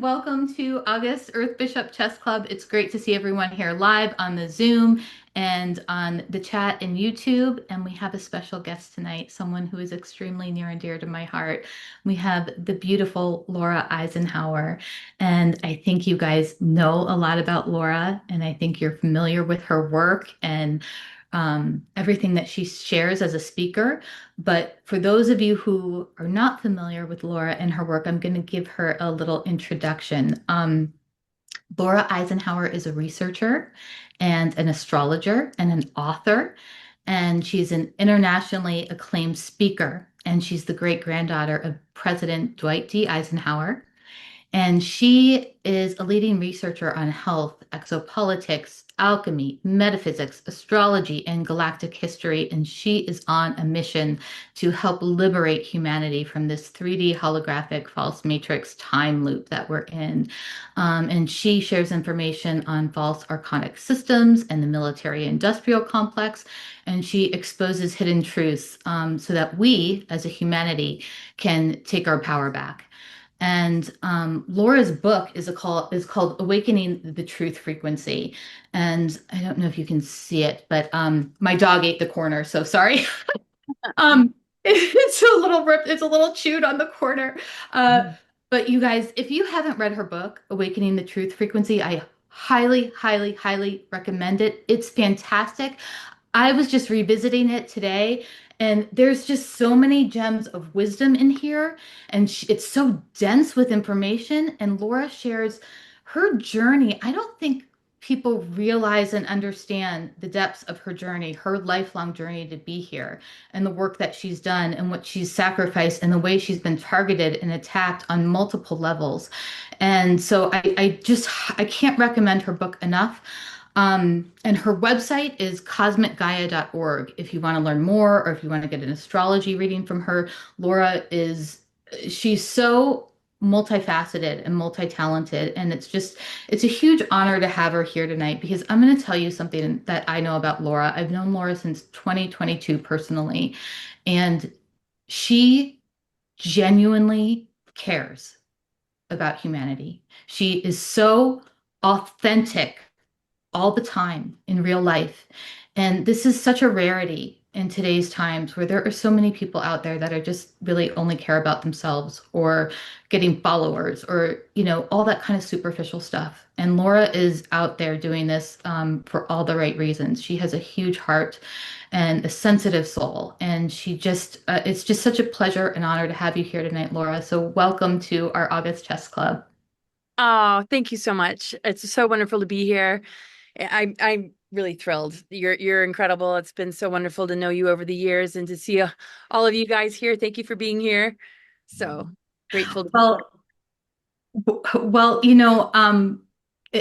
Welcome to August Earth Bishop Chess Club. It's great to see everyone here live on the Zoom and on the chat and YouTube. And we have a special guest tonight, someone who is extremely near and dear to my heart. We have the beautiful Laura Eisenhower. And I think you guys know a lot about Laura, and I think you're familiar with her work and everything that she shares as a speaker. But for those of you who are not familiar with Laura and her work, I'm going to give her a little introduction. Laura Eisenhower is a researcher and an astrologer and an author, and she's an internationally acclaimed speaker. And she's the great granddaughter of President Dwight D. Eisenhower. And she is a leading researcher on health, exopolitics, alchemy, metaphysics, astrology, and galactic history. And she is on a mission to help liberate humanity from this 3D holographic false matrix time loop that we're in. And she shares information on false archonic systems and the military industrial complex. And she exposes hidden truths so that we, as a humanity, can take our power back. And Laura's book is called Awakening the Truth Frequency. And I don't know if you can see it, but my dog ate the corner, so sorry. It's a little ripped, it's a little chewed on the corner. Uh, but you guys, if you haven't read her book, Awakening the Truth Frequency, I highly, highly, highly recommend it. It's fantastic. I was just revisiting it today, and there's just so many gems of wisdom in here, and it's so dense with information. And Laura shares her journey. I don't think people realize and understand the depths of her journey, her lifelong journey to be here, and the work that she's done, and what she's sacrificed, and the way she's been targeted and attacked on multiple levels. And so I can't recommend her book enough. And her website is cosmicgaia.org if you want to learn more, or if you want to get an astrology reading from her. She's so multifaceted and multi-talented, and it's a huge honor to have her here tonight, because I'm going to tell you something that I know about Laura. I've known Laura since 2022 personally, and she genuinely cares about humanity. She is so authentic all the time in real life. And this is such a rarity in today's times, where there are so many people out there that are just really only care about themselves, or getting followers, or, all that kind of superficial stuff. And Laura is out there doing this for all the right reasons. She has a huge heart and a sensitive soul. And it's just such a pleasure and honor to have you here tonight, Laura. So welcome to our August Chess Club. Oh, thank you so much. It's so wonderful to be here. I'm really thrilled. You're incredible. It's been so wonderful to know you over the years and to see all of you guys here. Thank you for being here. So grateful to be Well, Well,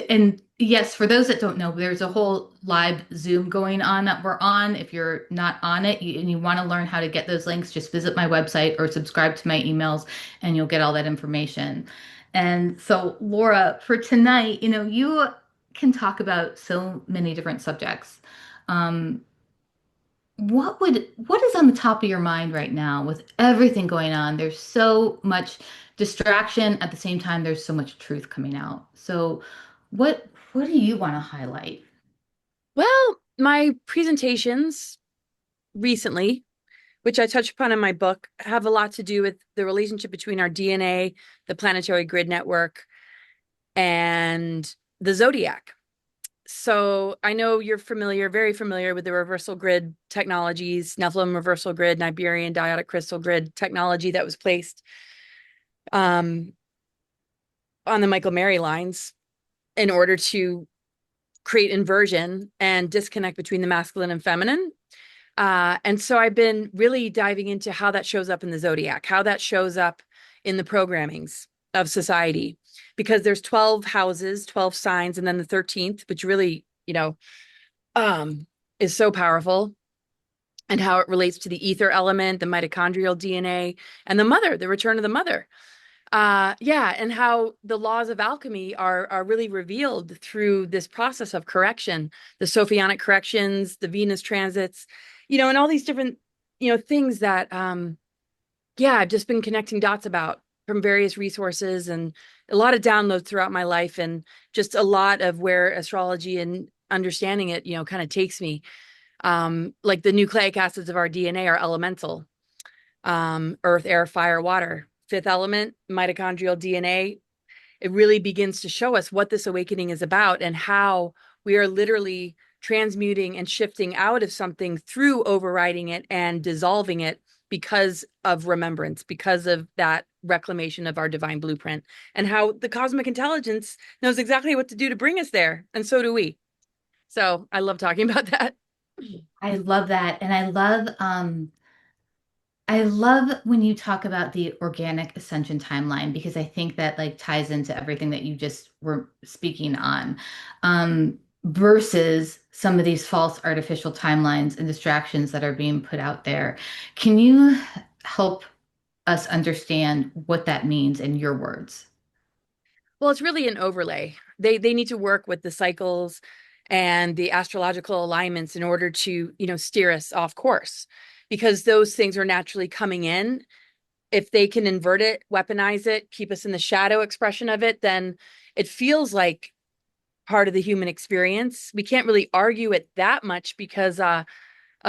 and yes, for those that don't know, there's a whole live Zoom going on that we're on. If you're not on it and you want to learn how to get those links, just visit my website or subscribe to my emails, and you'll get all that information. And so, Laura, for tonight, you can talk about so many different subjects. Um, what is on the top of your mind right now with everything going on? There's so much distraction, at the same time there's so much truth coming out. So what do you want to highlight? Well, my presentations recently, which I touch upon in my book, have a lot to do with the relationship between our DNA, the planetary grid network, and the zodiac. So I know you're very familiar with the reversal grid technologies, Nephilim reversal grid, Niberian diodic crystal grid technology that was placed on the Michael Mary lines in order to create inversion and disconnect between the masculine and feminine. And so I've been really diving into how that shows up in the zodiac, how that shows up in the programmings of society, because there's 12 houses, 12 signs, and then the 13th, which really, is so powerful, and how it relates to the ether element, the mitochondrial DNA, and the mother, the return of the mother. Yeah, and how the laws of alchemy are really revealed through this process of correction, the Sophionic corrections, the Venus transits, and all these different, things that, yeah, I've just been connecting dots about from various resources and a lot of downloads throughout my life, and just a lot of where astrology and understanding it, kind of takes me. Like the nucleic acids of our DNA are elemental, earth, air, fire, water. Fifth element, mitochondrial DNA. It really begins to show us what this awakening is about and how we are literally transmuting and shifting out of something through overriding it and dissolving it because of remembrance, because of that reclamation of our divine blueprint, and how the cosmic intelligence knows exactly what to do to bring us there. And so do we. So I love talking about that. I love that. And I love when you talk about the organic ascension timeline because I think that like ties into everything that you just were speaking on, versus some of these false artificial timelines and distractions that are being put out there. Can you help us understand what that means in your words? Well, it's really an overlay. They need to work with the cycles and the astrological alignments in order to, steer us off course, because those things are naturally coming in. If they can invert it, weaponize it, keep us in the shadow expression of it, then it feels like part of the human experience. We can't really argue it that much because of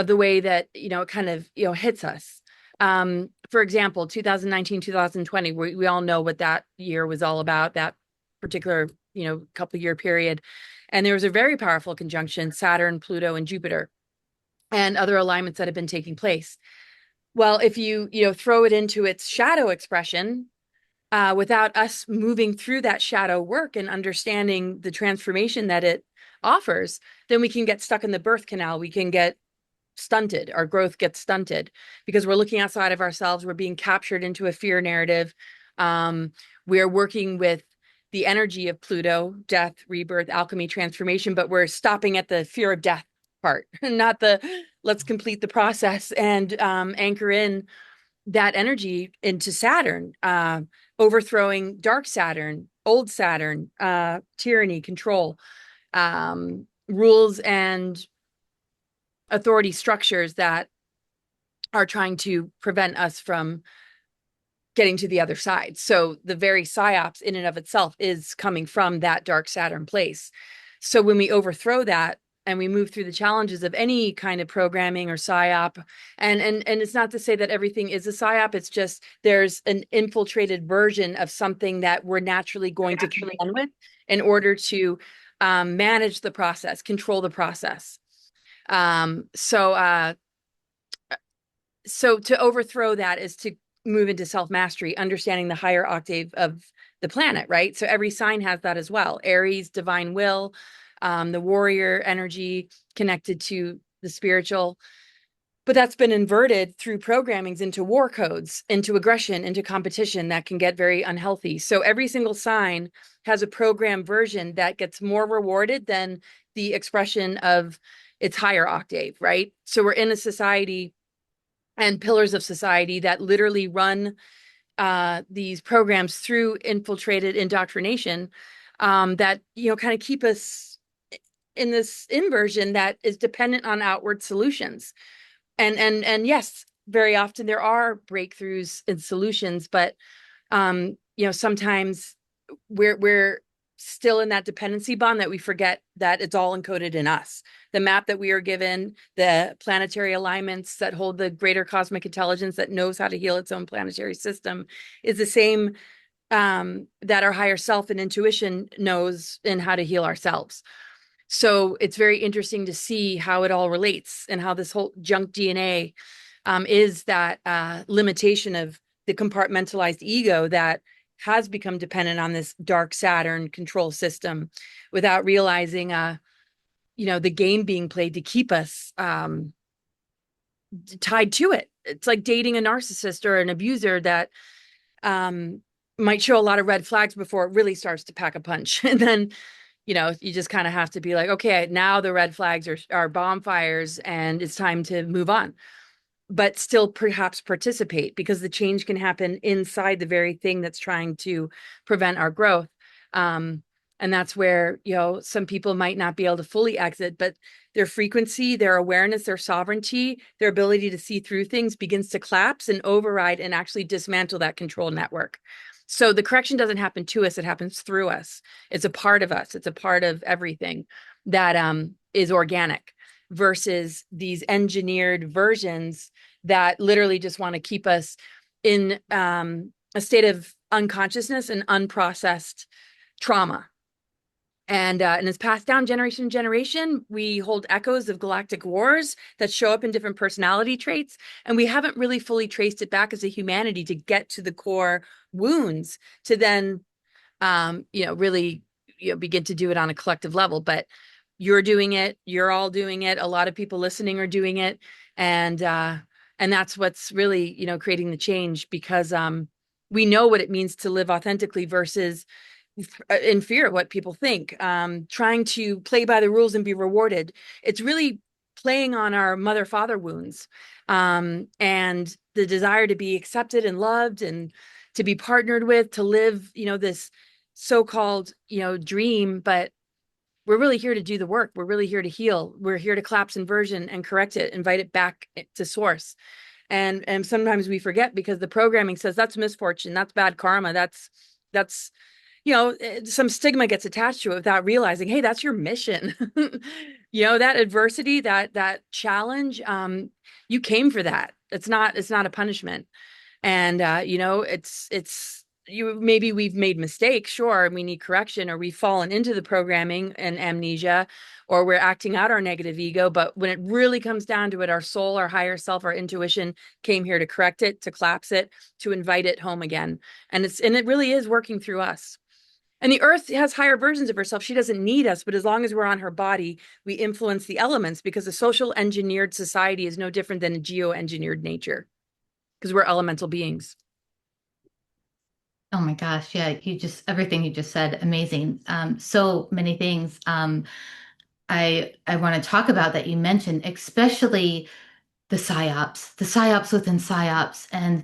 the way that, it kind of, hits us. For example, 2019, 2020, we all know what that year was all about, that particular, couple year period. And there was a very powerful conjunction, Saturn, Pluto, and Jupiter, and other alignments that have been taking place. Well, if you, throw it into its shadow expression, without us moving through that shadow work and understanding the transformation that it offers, then we can get stuck in the birth canal. We can get stunted. Our growth gets stunted because we're looking outside of ourselves. We're being captured into a fear narrative. We're working with the energy of Pluto, death, rebirth, alchemy, transformation, but we're stopping at the fear of death part, not the let's complete the process and anchor in that energy into Saturn, overthrowing dark Saturn, old Saturn, tyranny, control, rules and authority structures that are trying to prevent us from getting to the other side. So the very Psyops in and of itself is coming from that dark Saturn place. So when we overthrow that and we move through the challenges of any kind of programming or psyop, and it's not to say that everything is a psyop, it's just there's an infiltrated version of something that we're naturally going to contend with in order to manage the process, control the process. So to overthrow that is to move into self-mastery, understanding the higher octave of the planet, right? So every sign has that as well. Aries, divine will, the warrior energy connected to the spiritual. But that's been inverted through programmings into war codes, into aggression, into competition that can get very unhealthy. So every single sign has a program version that gets more rewarded than the expression of its higher octave, right? So we're in a society and pillars of society that literally run these programs through infiltrated indoctrination, that kind of keep us in this inversion that is dependent on outward solutions. And yes, very often there are breakthroughs and solutions, but sometimes we're still in that dependency bond that we forget that it's all encoded in us. The map that we are given, the planetary alignments that hold the greater cosmic intelligence that knows how to heal its own planetary system is the same that our higher self and intuition knows in how to heal ourselves. So it's very interesting to see how it all relates and how this whole junk DNA is that limitation of the compartmentalized ego that has become dependent on this dark Saturn control system without realizing, the game being played to keep us tied to it. It's like dating a narcissist or an abuser that might show a lot of red flags before it really starts to pack a punch. And then, you just kind of have to be like, okay, now the red flags are bonfires and it's time to move on, but still perhaps participate because the change can happen inside the very thing that's trying to prevent our growth. And And that's where, some people might not be able to fully exit, but their frequency, their awareness, their sovereignty, their ability to see through things begins to collapse and override and actually dismantle that control network. So the correction doesn't happen to us, it happens through us. It's a part of us, it's a part of everything that is organic versus these engineered versions that literally just want to keep us in a state of unconsciousness and unprocessed trauma. And it's passed down generation to generation. We hold echoes of galactic wars that show up in different personality traits, and we haven't really fully traced it back as a humanity to get to the core wounds to then, really, begin to do it on a collective level. But you're doing it. You're all doing it. A lot of people listening are doing it, and that's what's really, creating the change because we know what it means to live authentically versus in fear of what people think, trying to play by the rules and be rewarded. It's really playing on our mother father wounds, and the desire to be accepted and loved and to be partnered with, to live, this so-called, dream. But we're really here to do the work. We're really here to heal. We're here to collapse inversion and correct it, invite it back to source. And sometimes we forget because the programming says that's misfortune, that's bad karma, that's some stigma gets attached to it without realizing, hey, that's your mission. That adversity, that challenge, you came for that. It's not a punishment. And maybe we've made mistakes, sure, and we need correction, or we've fallen into the programming and amnesia, or we're acting out our negative ego. But when it really comes down to it, our soul, our higher self, our intuition came here to correct it, to collapse it, to invite it home again. And it really is working through us. And the earth has higher versions of herself. She doesn't need us, but as long as we're on her body, we influence the elements, because a social engineered society is no different than a geoengineered nature, because we're elemental beings. Oh my gosh, yeah, everything you just said, amazing. So many things I want to talk about that you mentioned, especially the psyops within psyops. And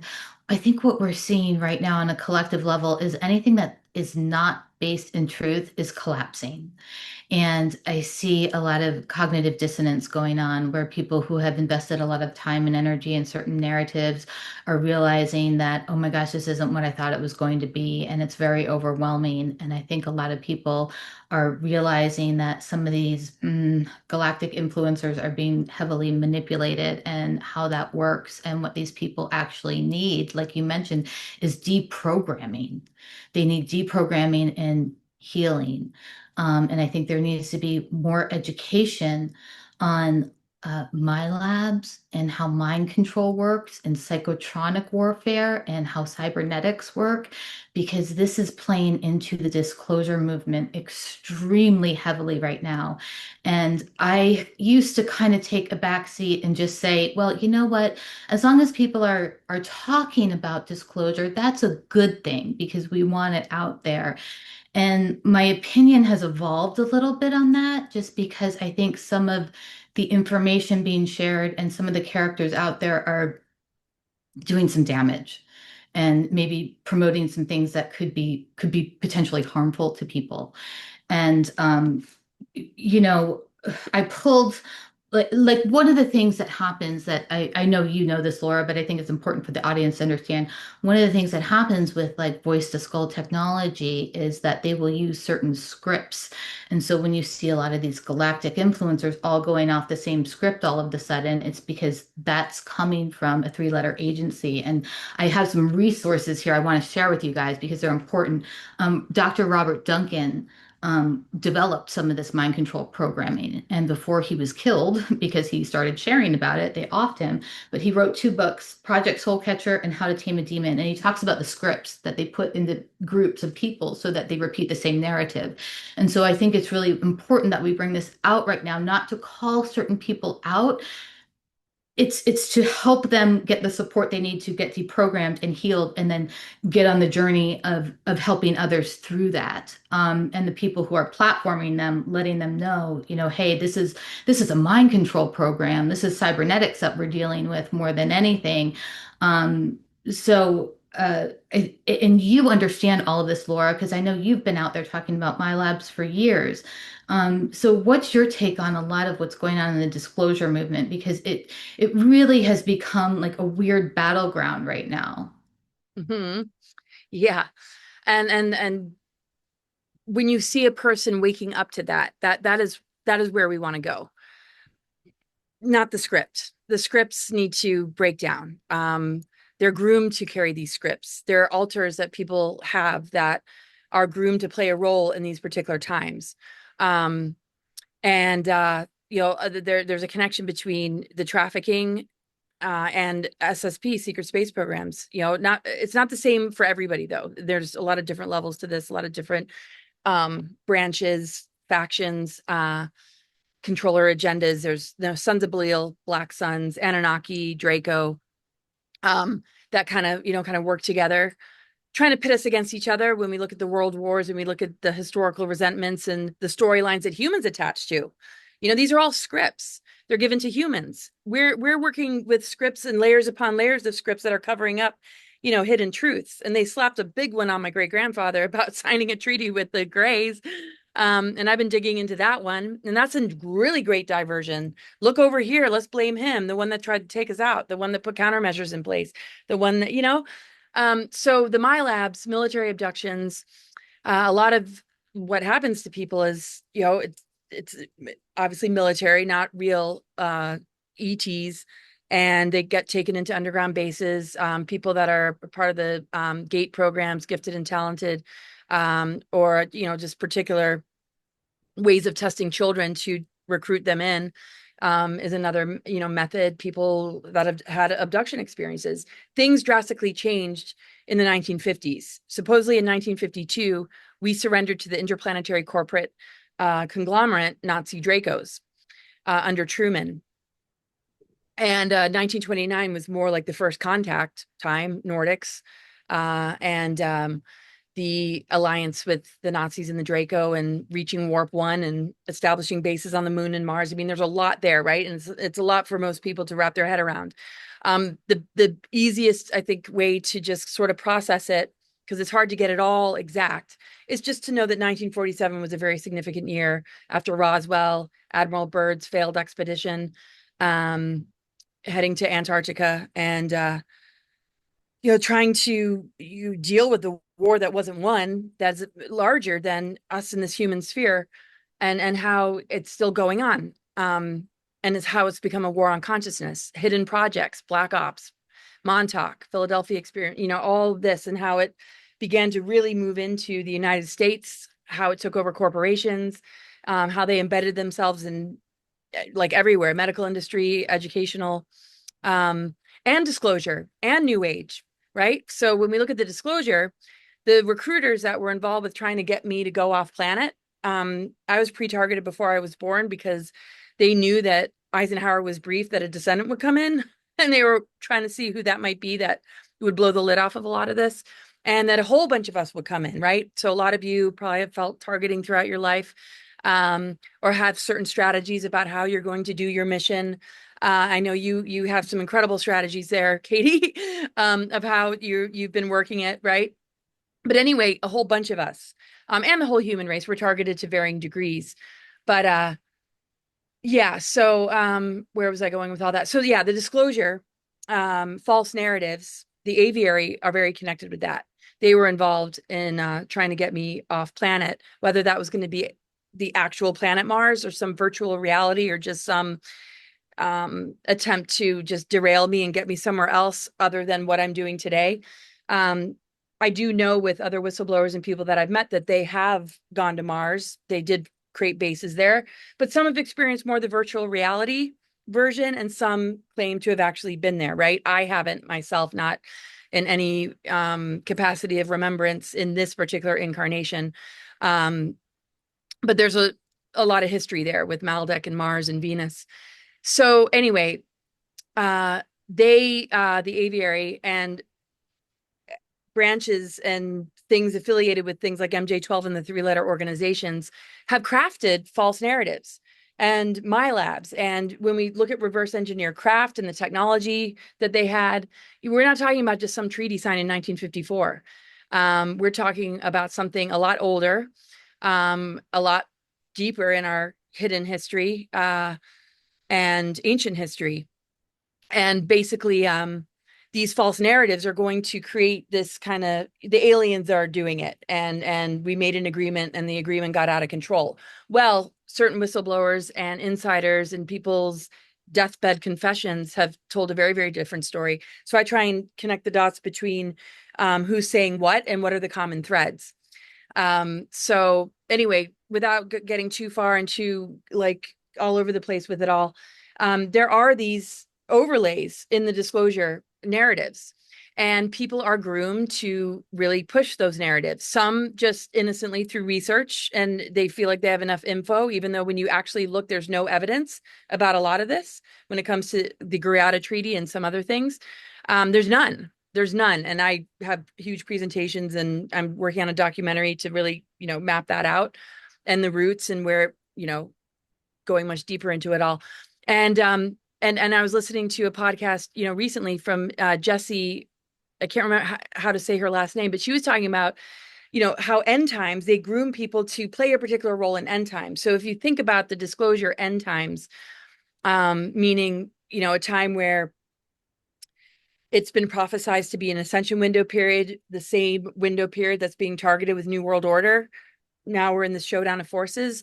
I think what we're seeing right now on a collective level is anything that is not based in truth is collapsing. And I see a lot of cognitive dissonance going on where people who have invested a lot of time and energy in certain narratives are realizing that, oh my gosh, this isn't what I thought it was going to be. And it's very overwhelming. And I think a lot of people are realizing that some of these galactic influencers are being heavily manipulated, and how that works and what these people actually need, like you mentioned, is deprogramming. They need deprogramming and healing. And I think there needs to be more education on MiLabs and how mind control works, and psychotronic warfare and how cybernetics work, because this is playing into the disclosure movement extremely heavily right now. And I used to kind of take a back seat and just say, well, you know what? As long as people are talking about disclosure, that's a good thing because we want it out there. And my opinion has evolved a little bit on that, just because I think some of the information being shared and some of the characters out there are doing some damage and maybe promoting some things that could be potentially harmful to people. And you know, I pulled like one of the things that happens that I know you know this, Laura, but I think it's important for the audience to understand. One of the things that happens with like voice to skull technology is that they will use certain scripts. And so when you see a lot of these galactic influencers all going off the same script all of the sudden, it's because that's coming from a three-letter agency. And I have some resources here I want to share with you guys because they're important. Dr. Robert Duncan developed some of this mind control programming. And before he was killed, because he started sharing about it, they offed him. But he wrote two books, Project Soul Catcher and How to Tame a Demon. And he talks about the scripts that they put into groups of people so that they repeat the same narrative. And so I think it's really important that we bring this out right now, not to call certain people out. It's to help them get the support they need to get deprogrammed and healed, and then get on the journey of helping others through that. And the people who are platforming them, letting them know, hey, this is a mind control program. This is cybernetics that we're dealing with more than anything. So and you understand all of this, Laura, because I know you've been out there talking about MiLabs for years. So what's your take on a lot of what's going on in the disclosure movement? Because it really has become like a weird battleground right now. Hmm. Yeah. And when you see a person waking up to that is where we want to go. Not the script. The scripts need to break down. They're groomed to carry these scripts. There are altars that people have that are groomed to play a role in these particular times. Um, and there's a connection between the trafficking and SSP, secret space programs. Not it's not the same for everybody though. There's a lot of different levels to this, a lot of different branches, factions, controller agendas. There's Sons of Belial, Black Suns, Anunnaki, Draco, that kind of work together, trying to pit us against each other when we look at the world wars and we look at the historical resentments and the storylines that humans attach to. These are all scripts. They're given to humans. We're working with scripts and layers upon layers of scripts that are covering up, hidden truths. And they slapped a big one on my great grandfather about signing a treaty with the Greys. And I've been digging into that one, and that's a really great diversion. Look over here, let's blame him, the one that tried to take us out, the one that put countermeasures in place, the one that, so the MiLabs, military abductions, a lot of what happens to people is, it's obviously military, not real ETs, and they get taken into underground bases. People that are part of the GATE programs, gifted and talented, or just particular ways of testing children to recruit them in, is another method. People that have had abduction experiences. Things drastically changed in the 1950s. Supposedly in 1952, we surrendered to the interplanetary corporate conglomerate Nazi Dracos under Truman. And 1929 was more like the first contact time, Nordics, and the alliance with the Nazis and the Draco, and reaching Warp 1 and establishing bases on the moon and Mars. I mean, there's a lot there, right? And it's a lot for most people to wrap their head around. The easiest, I think, way to just sort of process it, because it's hard to get it all exact, is just to know that 1947 was a very significant year after Roswell, Admiral Byrd's failed expedition, heading to Antarctica, and trying to deal with the war that wasn't won, that's larger than us in this human sphere, and how it's still going on, and it's how it's become a war on consciousness, hidden projects, black ops, Montauk, Philadelphia experience, all this, and how it began to really move into the United States, how it took over corporations, how they embedded themselves in like everywhere, medical industry, educational, and disclosure and new age, right? So when we look at the disclosure, the recruiters that were involved with trying to get me to go off planet, I was pre-targeted before I was born, because they knew that Eisenhower was briefed that a descendant would come in, and they were trying to see who that might be that would blow the lid off of a lot of this, and that a whole bunch of us would come in, right? So a lot of you probably have felt targeting throughout your life, or have certain strategies about how you're going to do your mission. I know you have some incredible strategies there, Katie, of how you've been working it, right? But anyway, a whole bunch of us, and the whole human race, were targeted to varying degrees. But yeah, so where was I going with all that? So yeah, the disclosure, false narratives, the aviary are very connected with that. They were involved in trying to get me off planet, whether that was going to be the actual planet Mars or some virtual reality, or just some attempt to just derail me and get me somewhere else other than what I'm doing today. I do know with other whistleblowers and people that I've met that they have gone to Mars. They did create bases there, but some have experienced more the virtual reality version, and some claim to have actually been there, right? I haven't myself, not in any capacity of remembrance in this particular incarnation. But there's a lot of history there with Maldek and Mars and Venus. So anyway, the aviary and branches and things affiliated with things like MJ12 and the three-letter organizations have crafted false narratives. and MiLabs. And when we look at reverse engineer craft and the technology that they had, we're not talking about just some treaty signed in 1954. We're talking about something a lot older, a lot deeper in our hidden history and ancient history. And basically, these false narratives are going to create this kind of, the aliens are doing it, and we made an agreement and the agreement got out of control. Well, certain whistleblowers and insiders and people's deathbed confessions have told a very, very different story. So I try and connect the dots between who's saying what and what are the common threads. So anyway, without getting too far and too like all over the place with it all, there are these overlays in the disclosure narratives, and people are groomed to really push those narratives. Some just innocently through research, and they feel like they have enough info, even though when you actually look, there's no evidence about a lot of this when it comes to the Greada Treaty and some other things. There's none. There's none. And I have huge presentations, and I'm working on a documentary to really, map that out and the roots and where, going much deeper into it all. And I was listening to a podcast, recently from Jessie. I can't remember how to say her last name, but she was talking about, how end times, they groom people to play a particular role in end times. So if you think about the disclosure end times, meaning, a time where it's been prophesized to be an ascension window period, the same window period that's being targeted with New World Order. Now we're in the showdown of forces.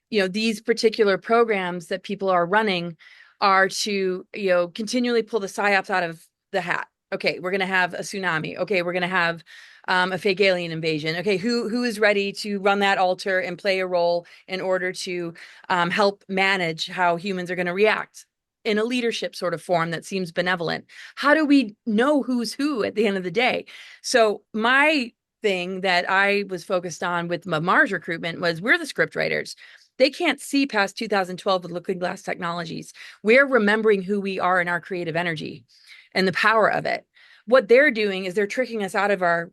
These particular programs that people are running are to, continually pull the psyops out of the hat. Okay, we're going to have a tsunami. Okay, we're going to have a fake alien invasion. Okay, who is ready to run that altar and play a role in order to help manage how humans are going to react in a leadership sort of form that seems benevolent? How do we know who's who at the end of the day? So my thing that I was focused on with Mars recruitment was, we're the script writers. They can't see past 2012 with looking glass technologies. We're remembering who we are in our creative energy and the power of it. What they're doing is they're tricking us out of our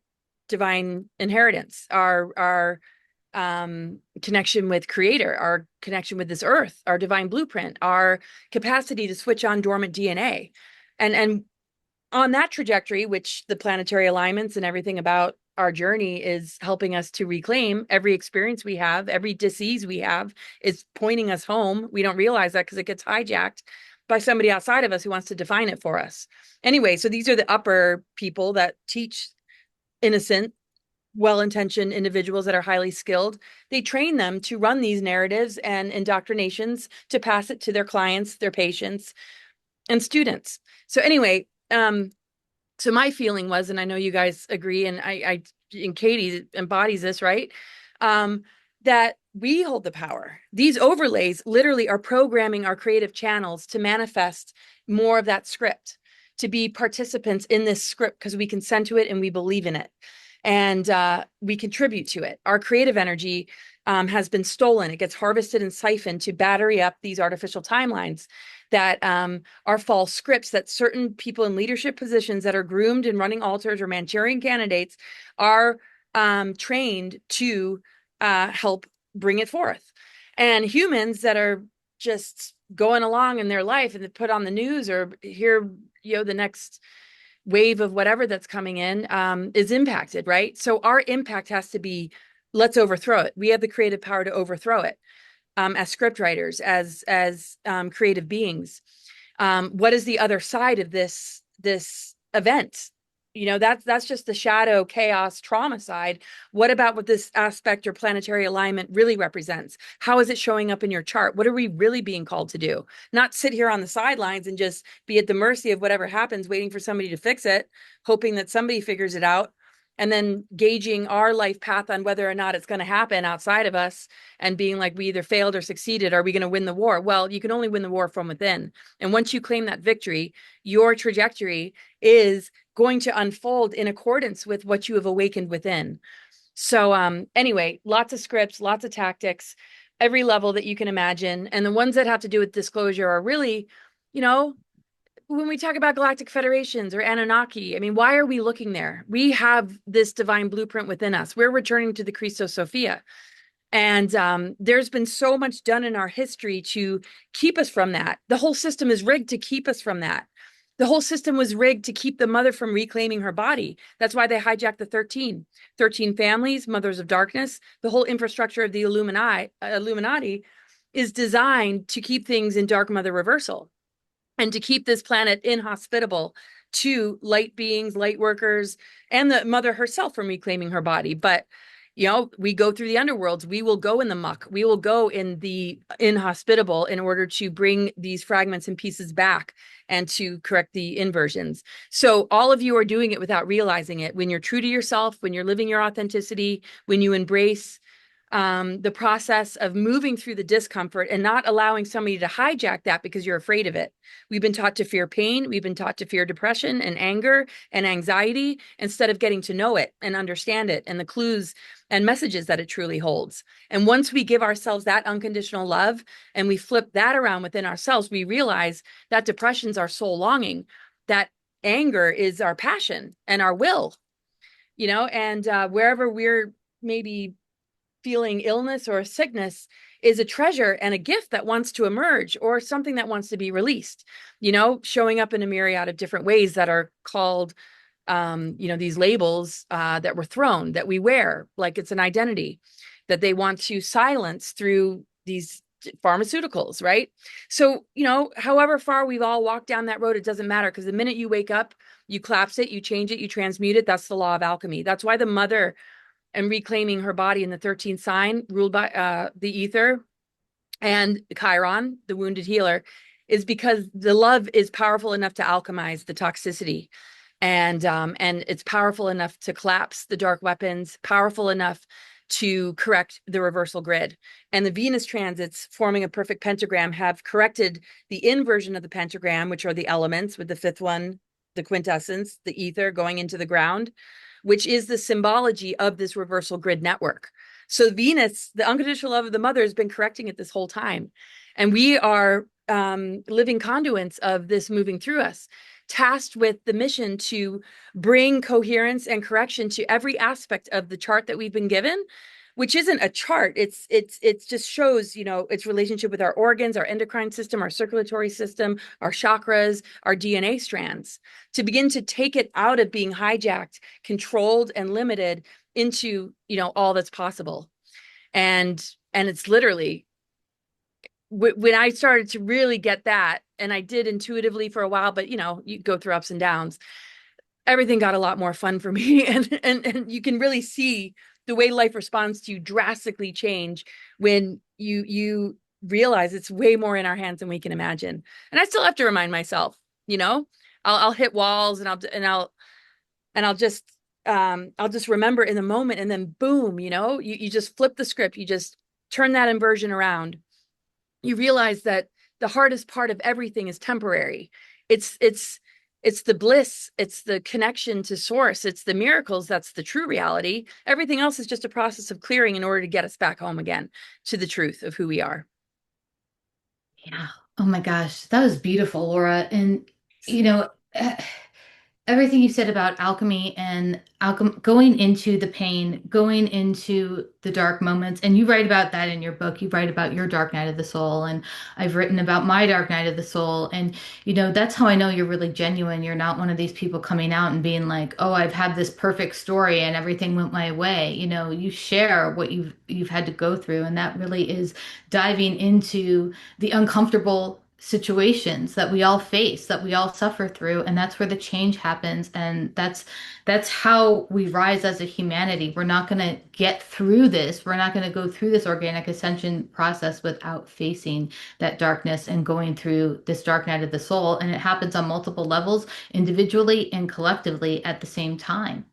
divine inheritance, our connection with creator, our connection with this earth, our divine blueprint, our capacity to switch on dormant DNA. And on that trajectory, which the planetary alignments and everything about our journey is helping us to reclaim, every experience we have, every disease we have is pointing us home. We don't realize that because it gets hijacked by somebody outside of us who wants to define it for us. Anyway, so these are the upper people that teach innocent, well-intentioned individuals that are highly skilled. They train them to run these narratives and indoctrinations to pass it to their clients, their patients, and students. So anyway, so my feeling was, and I know you guys agree, and and Katie embodies this, right? That we hold the power. These overlays literally are programming our creative channels to manifest more of that script, to be participants in this script because we consent to it and we believe in it. And we contribute to it. Our creative energy has been stolen. It gets harvested and siphoned to battery up these artificial timelines that are false scripts that certain people in leadership positions that are groomed and running altars or Manchurian candidates are trained to help bring it forth. And humans that are just going along in their life and they put on the news or hear, the next wave of whatever that's coming in is impacted, right? So our impact has to be, let's overthrow it. We have the creative power to overthrow it as script writers, as creative beings. What is the other side of this event? That's just the shadow, chaos, trauma side. What about what this aspect or planetary alignment really represents? How is it showing up in your chart? What are we really being called to do? Not sit here on the sidelines and just be at the mercy of whatever happens, waiting for somebody to fix it, hoping that somebody figures it out, and then gauging our life path on whether or not it's going to happen outside of us and being like, we either failed or succeeded. Are we going to win the war? Well, you can only win the war from within. And once you claim that victory, your trajectory is going to unfold in accordance with what you have awakened within. So anyway, lots of scripts, lots of tactics, every level that you can imagine. And the ones that have to do with disclosure are really, when we talk about Galactic Federations or Anunnaki, I mean, why are we looking there? We have this divine blueprint within us. We're returning to the Christos Sophia. And there's been so much done in our history to keep us from that. The whole system is rigged to keep us from that. The whole system was rigged to keep the mother from reclaiming her body. That's why they hijacked the 13 families, mothers of darkness. The whole infrastructure of the Illuminati is designed to keep things in dark mother reversal and to keep this planet inhospitable to light beings, light workers, and the mother herself from reclaiming her body. But we go through the underworlds. We will go in the muck. We will go in the inhospitable in order to bring these fragments and pieces back and to correct the inversions. So all of you are doing it without realizing it. When you're true to yourself, when you're living your authenticity, when you embrace the process of moving through the discomfort and not allowing somebody to hijack that because you're afraid of it. We've been taught to fear pain. We've been taught to fear depression and anger and anxiety instead of getting to know it and understand it and the clues and messages that it truly holds. And once we give ourselves that unconditional love and we flip that around within ourselves, we realize that depression's our soul longing, that anger is our passion and our will, and wherever we're maybe feeling illness or sickness is a treasure and a gift that wants to emerge or something that wants to be released, showing up in a myriad of different ways that are called, these labels that were thrown, that we wear like it's an identity that they want to silence through these pharmaceuticals, right? So, however far we've all walked down that road, it doesn't matter because the minute you wake up, you collapse it, you change it, you transmute it. That's the law of alchemy. That's why the mother and reclaiming her body in the 13th sign ruled by the ether and Chiron, the wounded healer, is because the love is powerful enough to alchemize the toxicity. And it's powerful enough to collapse the dark weapons, powerful enough to correct the reversal grid. And the Venus transits forming a perfect pentagram have corrected the inversion of the pentagram, which are the elements, with the fifth one, the quintessence, the ether going into the ground, which is the symbology of this reversal grid network. So Venus, the unconditional love of the mother, has been correcting it this whole time. And we are living conduits of this moving through us, tasked with the mission to bring coherence and correction to every aspect of the chart that we've been given, which isn't a chart. It's just shows, its relationship with our organs, our endocrine system, our circulatory system, our chakras, our DNA strands, to begin to take it out of being hijacked, controlled, and limited into, all that's possible. And it's literally when I started to really get that, and I did intuitively for a while, but you go through ups and downs, everything got a lot more fun for me. And you can really see the way life responds to you drastically change when you realize it's way more in our hands than we can imagine. And I still have to remind myself, I'll hit walls and I'll just remember in the moment, and then boom, you just flip the script, you just turn that inversion around. You realize that the hardest part of everything is temporary. It's the bliss, it's the connection to source, it's the miracles that's the true reality. Everything else is just a process of clearing in order to get us back home again to the truth of who we are. Yeah. Oh my gosh, that was beautiful, Laura. And you know, eh, everything you said about alchemy and going into the pain, going into the dark moments, and you write about that in your book. You write about your dark night of the soul, and I've written about my dark night of the soul. And that's how I know you're really genuine. You're not one of these people coming out and being like, "Oh, I've had this perfect story and everything went my way." You share what you've had to go through, and that really is diving into the uncomfortable situations that we all face, that we all suffer through, and that's where the change happens. And that's how we rise as a humanity. We're not going to get through this. We're not going to go through this organic ascension process without facing that darkness and going through this dark night of the soul. And it happens on multiple levels, individually and collectively at the same time.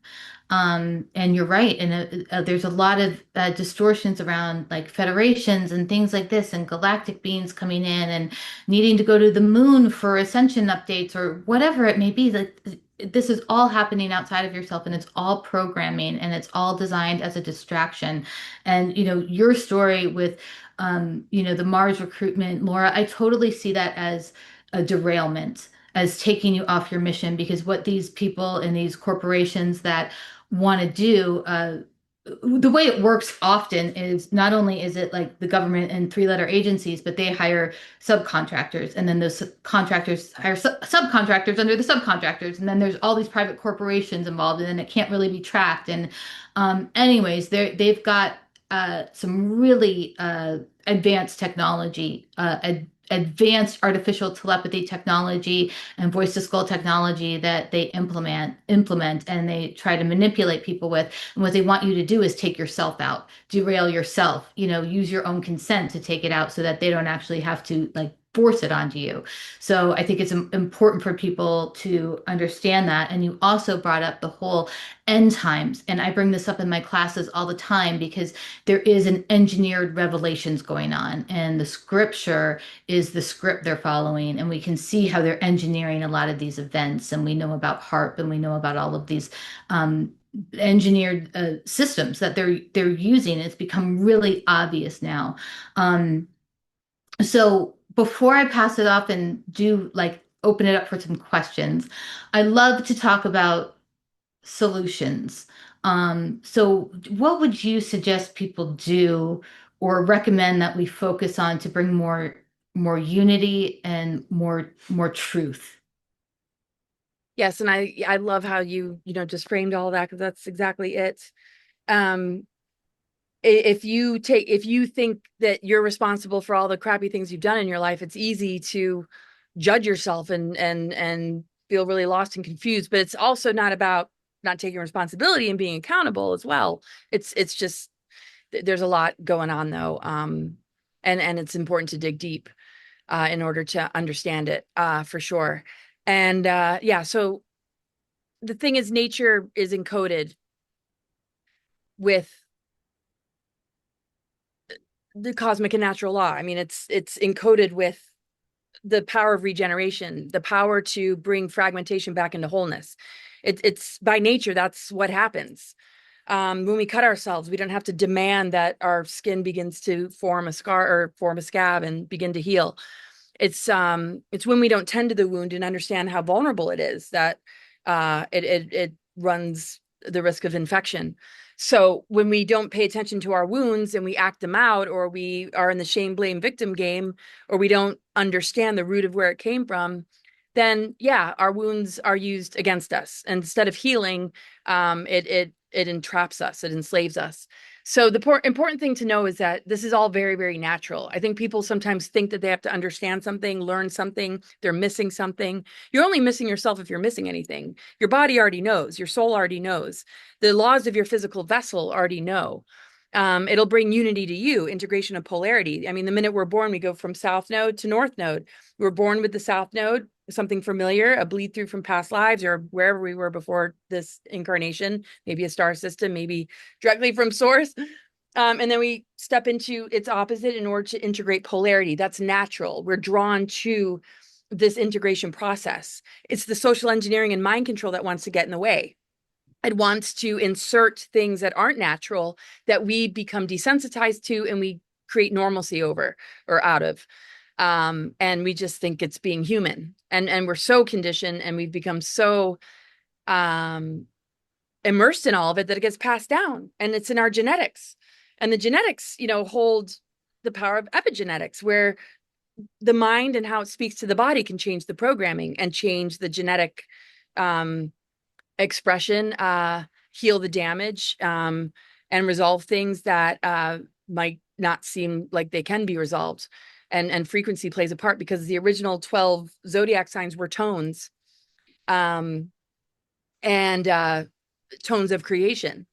And you're right. And there's a lot of distortions around like federations and things like this, and galactic beings coming in and needing to go to the moon for ascension updates or whatever it may be. Like this is all happening outside of yourself, and it's all programming, and it's all designed as a distraction. And your story with the Mars recruitment, Laura, I totally see that as a derailment, as taking you off your mission, because what these people and these corporations that want to do. the way it works often is not only is it like the government and three-letter agencies, but they hire subcontractors, and then those contractors hire subcontractors under the subcontractors, and then there's all these private corporations involved, and then it can't really be tracked. And anyways, they've got some really advanced technology, advanced artificial telepathy technology and voice to skull technology that they implement and they try to manipulate people with. And what they want you to do is take yourself out, derail yourself, use your own consent to take it out so that they don't actually have to like force it onto you. So I think it's important for people to understand that. And you also brought up the whole end times. And I bring this up in my classes all the time because there is an engineered revelations going on. And the scripture is the script they're following. And we can see how they're engineering a lot of these events. And we know about HARP and we know about all of these engineered systems that they're using. It's become really obvious now. So before I pass it off and do like open it up for some questions, I love to talk about solutions. So what would you suggest people do or recommend that we focus on to bring more unity and more truth? Yes, and I love how you just framed all that, because that's exactly it. Um, if you think that you're responsible for all the crappy things you've done in your life, it's easy to judge yourself and feel really lost and confused. But it's also not about not taking responsibility and being accountable as well. It's just there's a lot going on though. And it's important to dig deep in order to understand it for sure. And yeah, so the thing is, nature is encoded with the cosmic and natural law. I mean, it's encoded with the power of regeneration, the power to bring fragmentation back into wholeness. It's by nature, that's what happens. When we cut ourselves, we don't have to demand that our skin begins to form a scar or form a scab and begin to heal. It's when we don't tend to the wound and understand how vulnerable it is that it runs the risk of infection. So when we don't pay attention to our wounds and we act them out, or we are in the shame, blame, victim game, or we don't understand the root of where it came from, then yeah, our wounds are used against us. And instead of healing, it entraps us, it enslaves us. So the important thing to know is that this is all very, very natural. I think people sometimes think that they have to understand something, learn something, they're missing something. You're only missing yourself if you're missing anything. Your body already knows, your soul already knows. The laws of your physical vessel already know. It'll bring unity to you, integration of polarity. I mean, the minute we're born, we go from south node to north node. We're born with the south node, something familiar, a bleed through from past lives or wherever we were before this incarnation, maybe a star system, maybe directly from source. And then we step into its opposite in order to integrate polarity. That's natural. We're drawn to this integration process. It's the social engineering and mind control that wants to get in the way. It wants to insert things that aren't natural that we become desensitized to and we create normalcy over or out of. And we just think it's being human. And we're so conditioned and we've become so immersed in all of it that it gets passed down, and it's in our genetics. And the genetics, hold the power of epigenetics, where the mind and how it speaks to the body can change the programming and change the genetic expression, heal the damage, and resolve things that might not seem like they can be resolved. And frequency plays a part, because the original 12 zodiac signs were tones, and tones of creation.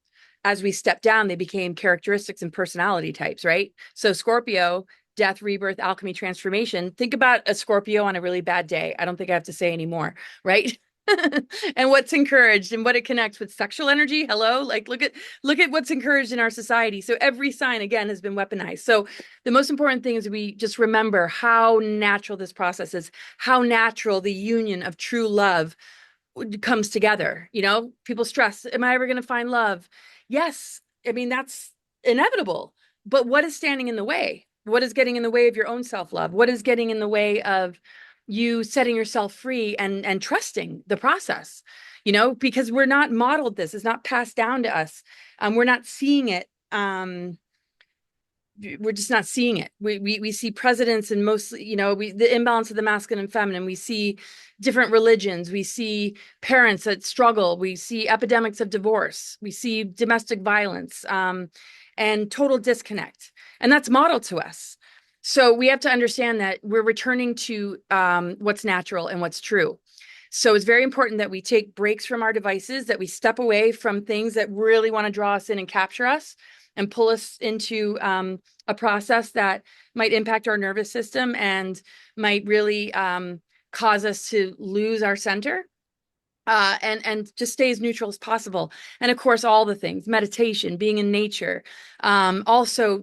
As we step down, they became characteristics and personality types, right? So Scorpio, death, rebirth, alchemy, transformation. Think about a Scorpio on a really bad day. I don't think I have to say anymore, right? And what's encouraged and what it connects with: sexual energy. Hello, like look at what's encouraged in our society. So every sign again has been weaponized. So the most important thing is we just remember how natural this process is, how natural the union of true love comes together. People stress, am I ever going to find love? Yes, I mean, that's inevitable. But what is standing in the way? What is getting in the way of your own self-love? What is getting in the way of you setting yourself free and trusting the process? because we're not modeled this. It's not passed down to us. We're not seeing it. We're just not seeing it. We see presidents and mostly, the imbalance of the masculine and feminine. We see different religions. We see parents that struggle. We see epidemics of divorce. We see domestic violence, and total disconnect. And that's modeled to us. So we have to understand that we're returning to what's natural and what's true. So it's very important that we take breaks from our devices, that we step away from things that really want to draw us in and capture us and pull us into a process that might impact our nervous system and might really cause us to lose our center. And just stay as neutral as possible. And of course, all the things, meditation, being in nature, also,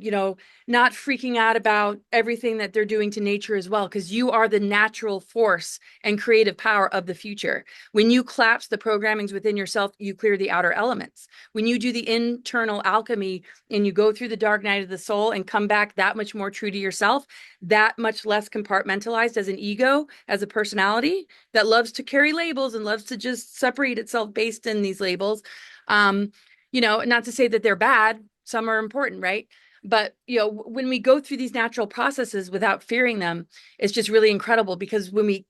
not freaking out about everything that they're doing to nature as well, because you are the natural force and creative power of the future. When you collapse the programmings within yourself, you clear the outer elements. When you do the internal alchemy and you go through the dark night of the soul and come back that much more true to yourself, that much less compartmentalized as an ego, as a personality that loves to carry labels and loves to just separate itself based in these labels. Not to say that they're bad, some are important, right? But when we go through these natural processes without fearing them, it's just really incredible, because when we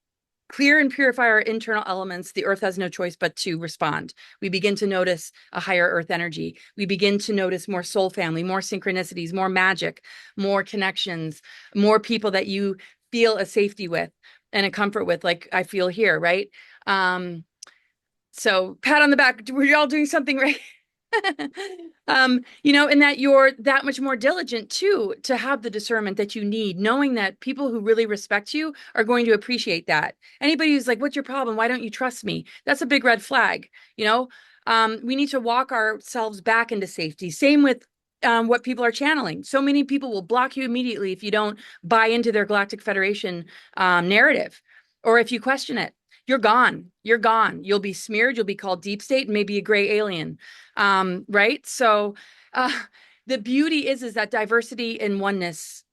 clear and purify our internal elements, the earth has no choice but to respond. We begin to notice a higher earth energy. We begin to notice more soul family, more synchronicities, more magic, more connections, more people that you feel a safety with and a comfort with, like I feel here, right? So pat on the back. We're all doing something right. And that you're that much more diligent too, to have the discernment that you need, knowing that people who really respect you are going to appreciate that. Anybody who's like, what's your problem? Why don't you trust me? That's a big red flag. We need to walk ourselves back into safety. Same with what people are channeling. So many people will block you immediately if you don't buy into their Galactic Federation narrative, or if you question it. You're gone. You're gone. You'll be smeared. You'll be called deep state, maybe a gray alien. Right? So the beauty is that diversity and oneness,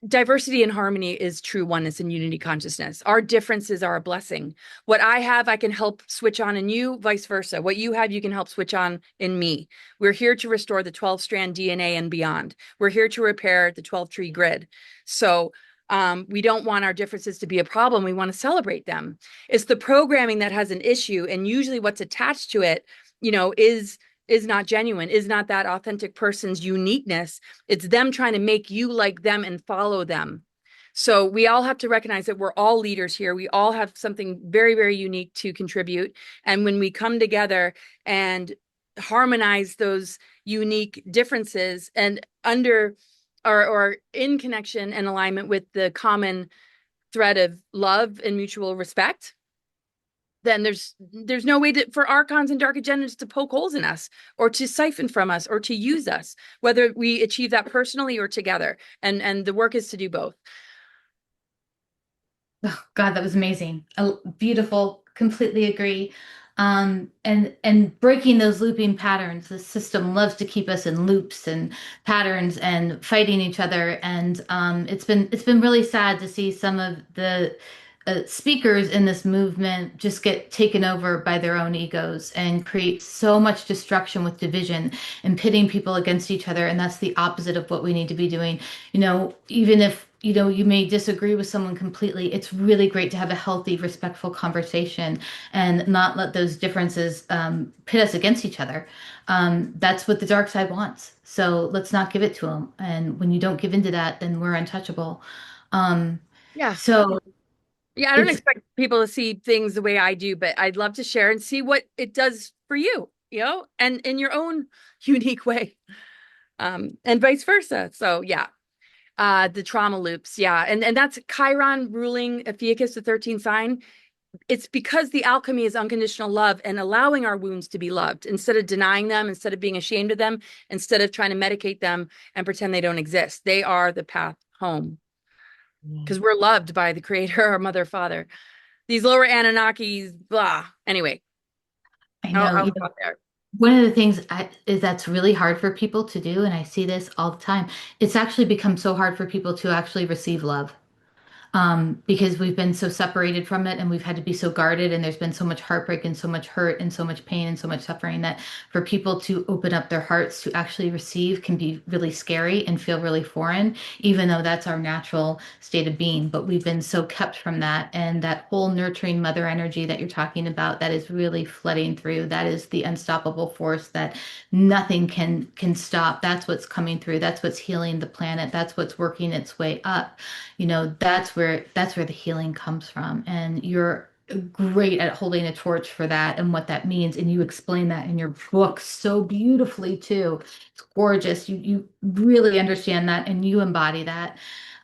diversity and harmony is true oneness and unity consciousness. Our differences are a blessing. What I have, I can help switch on in you, vice versa. What you have, you can help switch on in me. We're here to restore the 12-strand DNA and beyond. We're here to repair the 12-tree grid. So we don't want our differences to be a problem. We want to celebrate them. It's the programming that has an issue, and usually what's attached to it, is not genuine, is not that authentic person's uniqueness. It's them trying to make you like them and follow them. So we all have to recognize that we're all leaders here. We all have something very, very unique to contribute. And when we come together and harmonize those unique differences and under or in connection and alignment with the common thread of love and mutual respect, then there's no way for archons and dark agendas to poke holes in us or to siphon from us or to use us, whether we achieve that personally or together. And the work is to do both. Oh, God, that was amazing. Beautiful. Completely agree. And breaking those looping patterns. The system loves to keep us in loops and patterns and fighting each other. And it's been really sad to see some of the speakers in this movement just get taken over by their own egos and create so much destruction with division and pitting people against each other. And that's the opposite of what we need to be doing. Even if you may disagree with someone completely, it's really great to have a healthy, respectful conversation and not let those differences pit us against each other. That's what the dark side wants. So let's not give it to them. And when you don't give into that, then we're untouchable. Um, Yeah. so Yeah, I don't it's expect people to see things the way I do, but I'd love to share and see what it does for you, and in your own unique way. And vice versa. So yeah. The trauma loops, yeah. And that's Chiron ruling Ophiuchus, the 13th sign. It's because the alchemy is unconditional love and allowing our wounds to be loved instead of denying them, instead of being ashamed of them, instead of trying to medicate them and pretend they don't exist. They are the path home because we're loved by the creator, our mother, father. These lower Anunnakis, blah. Anyway, I know, I'll stop there. one of the things is that's really hard for people to do, and I see this all the time. It's actually become so hard for people to actually receive love. because we've been so separated from it and we've had to be so guarded, and there's been so much heartbreak and so much hurt and so much pain and so much suffering that for people to open up their hearts to actually receive can be really scary and feel really foreign, even though that's our natural state of being. But we've been so kept from that, and that whole nurturing mother energy that you're talking about, that is really flooding through. That is the unstoppable force that nothing can stop. That's what's coming through. That's what's healing the planet. That's what's working its way up. That's where the healing comes from. And you're great at holding a torch for that and what that means. And you explain that in your book so beautifully too. It's gorgeous. You really understand that and you embody that.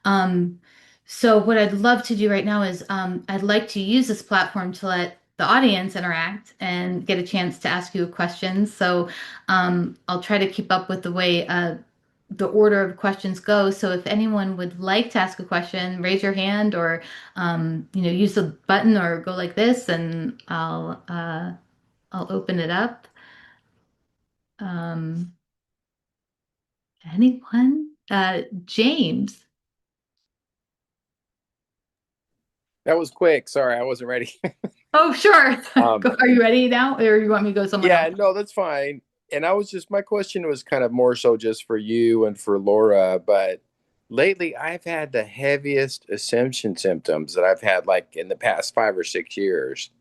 Um, so what I'd love to do right now is I'd like to use this platform to let the audience interact and get a chance to ask you questions. So I'll try to keep up with the order of questions go. So if anyone would like to ask a question, raise your hand or use the button or go like this, and I'll open it up. Um, anyone? James. That was quick. Sorry, I wasn't ready. Oh, sure. Um, Are you ready now, or you want me to go someone else? yeah, no, that's fine. And my question was kind of more so just for you and for Laura, but lately I've had the heaviest ascension symptoms that I've had like in the past 5 or 6 years.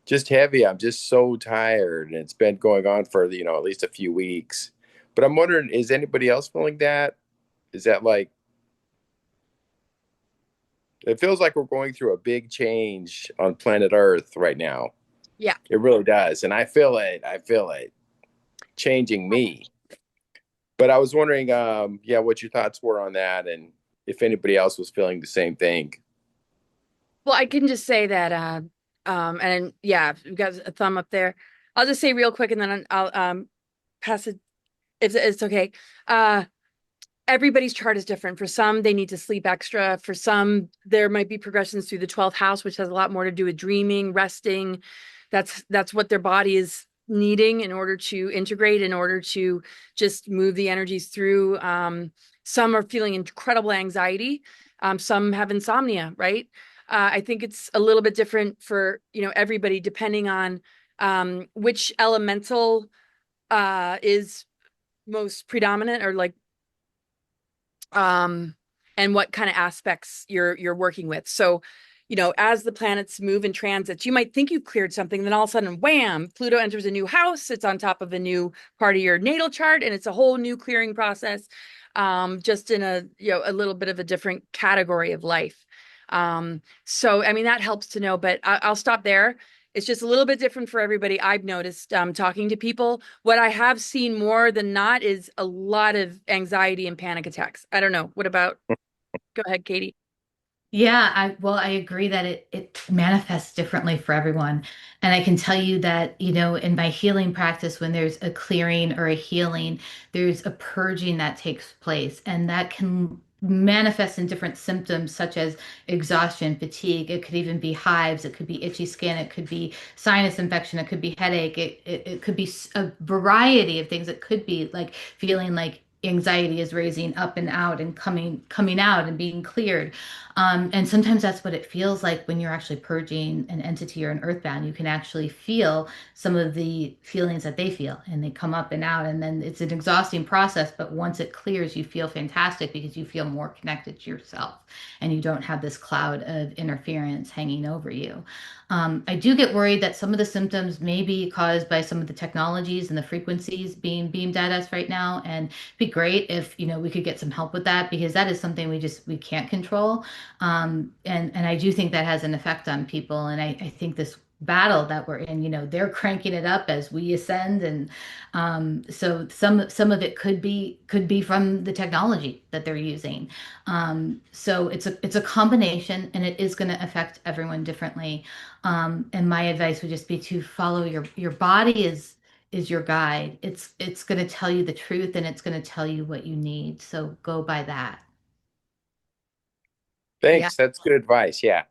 Just heavy. I'm just so tired, and it's been going on for, at least a few weeks. But I'm wondering, is anybody else feeling that? Is that like, it feels like we're going through a big change on planet Earth right now. Yeah. It really does. And I feel it. I feel it changing me. But I was wondering, yeah, what your thoughts were on that, and if anybody else was feeling the same thing. Well, I can just say that, and yeah, we got a thumb up there. I'll just say real quick, and then I'll pass it if it's okay. Uh, Everybody's chart is different. For some, they need to sleep extra. For some, there might be progressions through the 12th house, which has a lot more to do with dreaming, resting. That's what their body is needing in order to integrate, in order to just move the energies through. Some are feeling incredible anxiety. Some have insomnia, right? I think it's a little bit different for, everybody, depending on which elemental is most predominant, or like and what kind of aspects you're working with. So, as the planets move in transits, you might think you've cleared something, then all of a sudden, wham, Pluto enters a new house. It's on top of a new part of your natal chart, and it's a whole new clearing process, just in a little bit of a different category of life. So I mean, that helps to know, but I'll stop there. It's just a little bit different for everybody. I've noticed, talking to people. What I have seen more than not is a lot of anxiety and panic attacks. I don't know. What about, go ahead, Katie? Yeah, I agree that it manifests differently for everyone. And I can tell you that, in my healing practice, when there's a clearing or a healing, there's a purging that takes place, and that can manifest in different symptoms such as exhaustion, fatigue. It could even be hives, it could be itchy skin, it could be sinus infection, it could be headache, it could be a variety of things. It could be like feeling like anxiety is raising up and out and coming out and being cleared. And sometimes that's what it feels like when you're actually purging an entity or an earthbound. You can actually feel some of the feelings that they feel, and they come up and out. And then it's an exhausting process, but once it clears, you feel fantastic because you feel more connected to yourself and you don't have this cloud of interference hanging over you. I do get worried that some of the symptoms may be caused by some of the technologies and the frequencies being beamed at us right now. And it'd be great if, we could get some help with that, because that is something we can't control. And I do think that has an effect on people. And I think this battle that we're in, they're cranking it up as we ascend. And so some of it could be from the technology that they're using. So it's a combination, and it is going to affect everyone differently. And my advice would just be to follow your body is your guide. It's going to tell you the truth, and it's going to tell you what you need. So go by that. Yeah. Thanks. That's good advice. Yeah.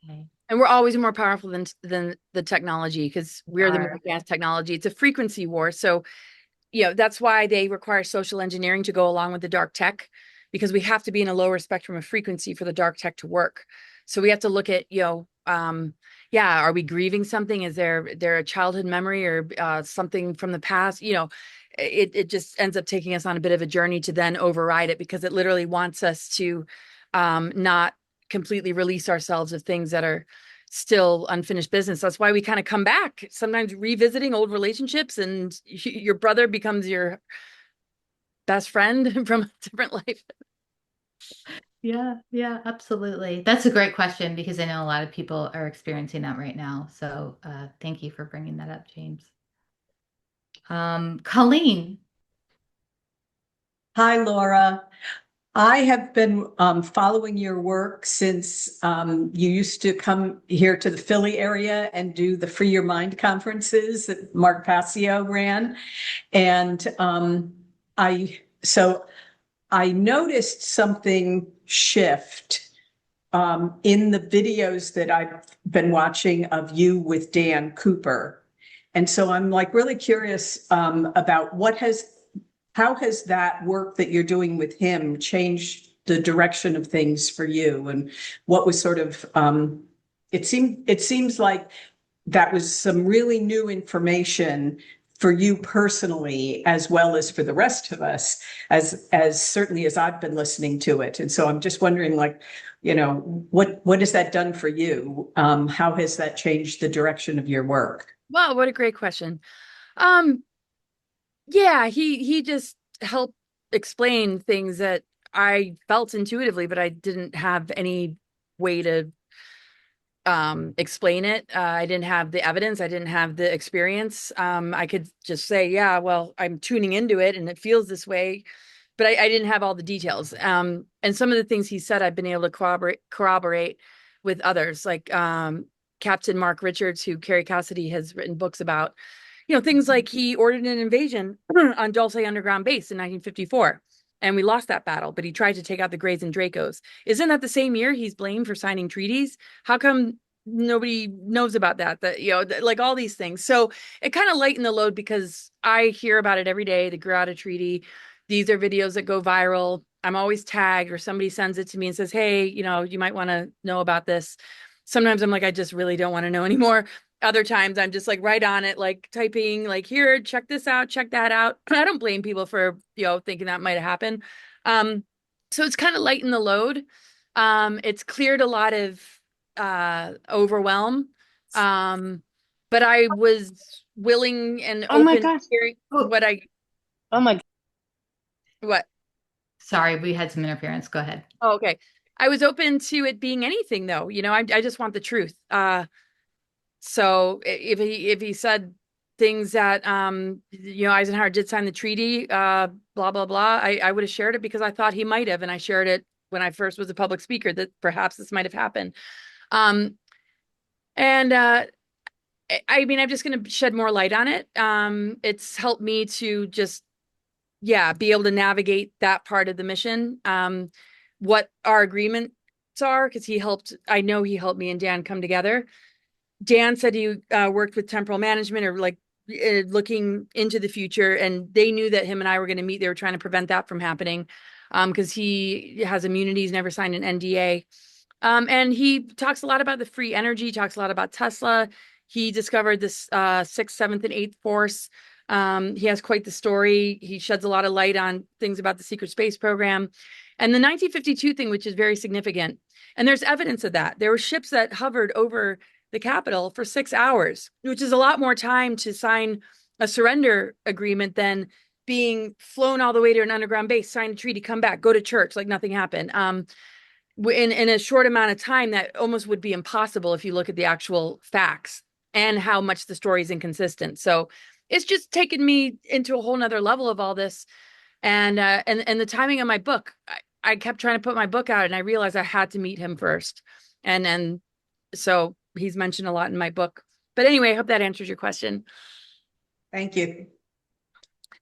Okay. And we're always more powerful than the technology, because we're the more Are. advanced technology. It's a frequency war. So, that's why they require social engineering to go along with the dark tech, because we have to be in a lower spectrum of frequency for the dark tech to work. So we have to look at, yeah, are we grieving something? Is there a childhood memory or something from the past? It just ends up taking us on a bit of a journey to then override it, because it literally wants us to not completely release ourselves of things that are still unfinished business. That's why we kind of come back, sometimes revisiting old relationships, and your brother becomes your best friend from a different life. Yeah, yeah, absolutely. That's a great question because I know a lot of people are experiencing that right now. So thank you for bringing that up, James. Colleen. Hi, Laura. I have been following your work since you used to come here to the Philly area and do the Free Your Mind conferences that Mark Passio ran. And so I noticed something shift in the videos that I've been watching of you with Dan Cooper. And so I'm like really curious about how has that work that you're doing with him changed the direction of things for you? And what was sort of, it seems like that was some really new information for you personally, as well as for the rest of us, as certainly as I've been listening to it. And so I'm just wondering, like, what has that done for you? How has that changed the direction of your work? Wow, what a great question. Um, yeah, he just helped explain things that I felt intuitively, but I didn't have any way to explain it. I didn't have the evidence, I didn't have the experience. I could just say, yeah, well, I'm tuning into it and it feels this way, but I didn't have all the details. And some of the things he said, I've been able to corroborate with others, like Captain Mark Richards, who Carrie Cassidy has written books about. Things like he ordered an invasion on Dulce Underground Base in 1954. And we lost that battle, but he tried to take out the Greys and Dracos. Isn't that the same year he's blamed for signing treaties? How come nobody knows about that? Like all these things. So it kind of lightened the load, because I hear about it every day, the Grata Treaty. These are videos that go viral. I'm always tagged, or somebody sends it to me and says, hey, you might want to know about this. Sometimes I'm like, I just really don't want to know anymore. Other times I'm just like right on it, like typing, like, here, check this out, check that out. I don't blame people for, thinking that might have happened. So it's kind of lightened the load. It's cleared a lot of overwhelm. But I was willing and Oh my open to gosh. hearing Oh, Oh my. what. sorry, we had some interference. Go ahead. Oh, okay. I was open to it being anything, though. I just want the truth. So if he said things that Eisenhower did sign the treaty, blah blah blah, I would have shared it because I thought he might have, and I shared it when I first was a public speaker, that perhaps this might have happened. And I mean, I'm just going to shed more light on it. It's helped me to just, yeah, be able to navigate that part of the mission. What our agreements are, because I know he helped me and Dan come together. Dan said he worked with temporal management, or like looking into the future, and they knew that him and I were going to meet. They were trying to prevent that from happening because he has immunity, he's never signed an NDA. And he talks a lot about the free energy, talks a lot about Tesla. He discovered this sixth, seventh, and eighth force. He has quite the story. He sheds a lot of light on things about the secret space program. And the 1952 thing, which is very significant. And there's evidence of that. There were ships that hovered over the Capitol for 6 hours, which is a lot more time to sign a surrender agreement than being flown all the way to an underground base, sign a treaty, come back, go to church like nothing happened. In a short amount of time, that almost would be impossible if you look at the actual facts and how much the story is inconsistent. So it's just taken me into a whole nother level of all this. And the timing of my book, I kept trying to put my book out, and I realized I had to meet him first. And so he's mentioned a lot in my book. But anyway, I hope that answers your question. Thank you.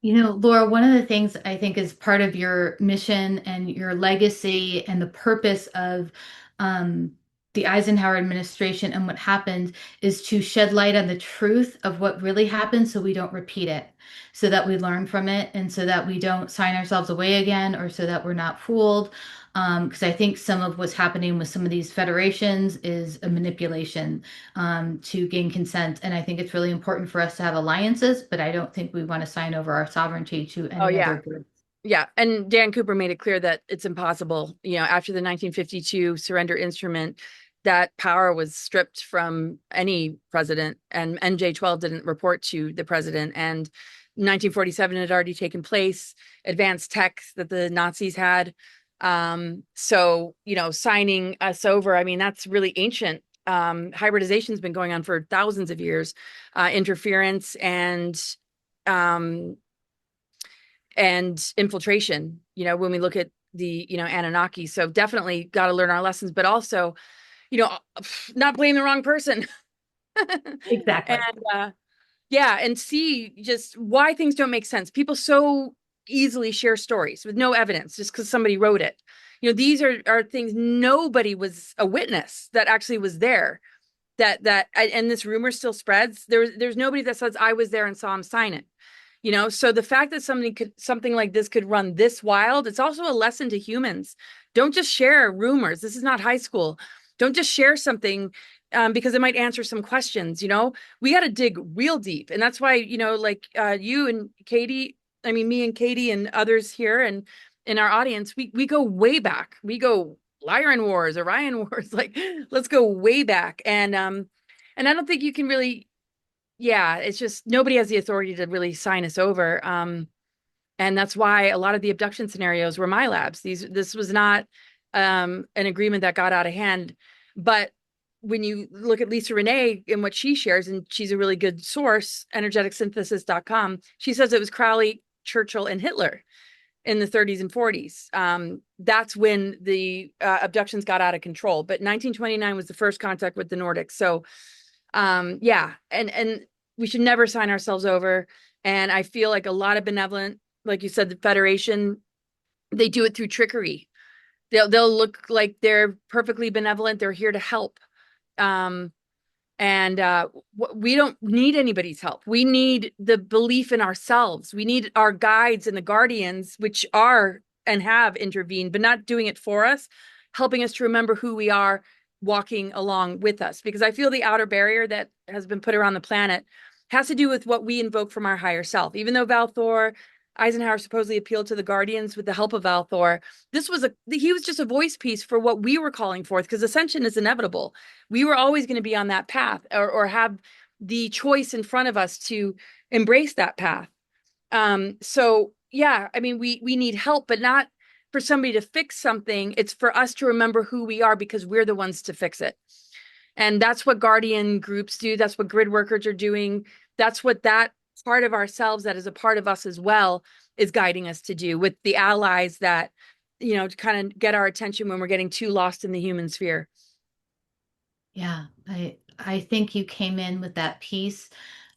Laura, one of the things I think is part of your mission and your legacy and the purpose of um, the Eisenhower administration and what happened is to shed light on the truth of what really happened so we don't repeat it, so that we learn from it, and so that we don't sign ourselves away again, or so that we're not fooled. Because I think some of what's happening with some of these federations is a manipulation to gain consent. And I think it's really important for us to have alliances, but I don't think we want to sign over our sovereignty to Oh any yeah. other group. Yeah, and Dan Cooper made it clear that it's impossible. After the 1952 surrender instrument, that power was stripped from any president, and NJ-12 didn't report to the president. And 1947 had already taken place, advanced tech that the Nazis had. So, signing us over, I mean, that's really ancient. Hybridization's been going on for thousands of years, interference and infiltration, when we look at the, Anunnaki. So definitely got to learn our lessons, but also, not blame the wrong person. Exactly. And yeah, and see just why things don't make sense. People so easily share stories with no evidence just because somebody wrote it. These are things nobody was a witness that actually was there. And this rumor still spreads. There's nobody that says I was there and saw him sign it. So the fact that something like this could run this wild, it's also a lesson to humans. Don't just share rumors. This is not high school. Don't just share something because it might answer some questions. We got to dig real deep. And that's why, you and Katie, I mean, me and Katie and others here and in our audience, we go way back. We go Lyran Wars, Orion Wars, like let's go way back. And I don't think you can really, yeah, it's just nobody has the authority to really sign us over. And that's why a lot of the abduction scenarios were MiLabs. This was not an agreement that got out of hand. But when you look at Lisa Renee and what she shares, and she's a really good source, energeticsynthesis.com, she says it was Crowley, Churchill, and Hitler in the 30s and 40s. That's when the abductions got out of control. But 1929 was the first contact with the Nordics. So yeah, and we should never sign ourselves over. And I feel like a lot of benevolent, like you said, the Federation, they do it through trickery. They'll look like they're perfectly benevolent. They're here to help. And we don't need anybody's help. We need the belief in ourselves. We need our guides and the guardians, which are and have intervened, but not doing it for us, helping us to remember who we are, walking along with us. Because I feel the outer barrier that has been put around the planet has to do with what we invoke from our higher self. Even though Eisenhower supposedly appealed to the guardians with the help of Thor, he was just a voice piece for what we were calling forth, because ascension is inevitable. We were always going to be on that path, or have the choice in front of us to embrace that path. So yeah, I mean, we need help, but not for somebody to fix something. It's for us to remember who we are, because we're the ones to fix it. And that's what guardian groups do. That's what grid workers are doing. That's what that part of ourselves that is a part of us as well is guiding us to do, with the allies that, to kind of get our attention when we're getting too lost in the human sphere. Yeah, I think you came in with that piece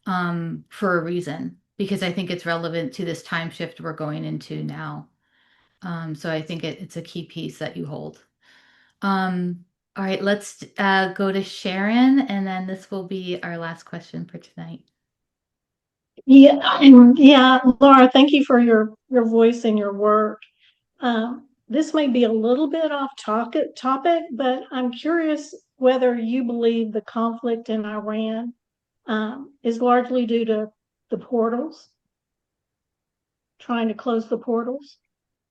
for a reason, because I think it's relevant to this time shift we're going into now. So I think it's a key piece that you hold. All right, let's go to Sharon, and then this will be our last question for tonight. Yeah, yeah, Laura, thank you for your voice and your work. This may be a little bit off topic, but I'm curious whether you believe the conflict in Iran is largely due to the portals, trying to close the portals.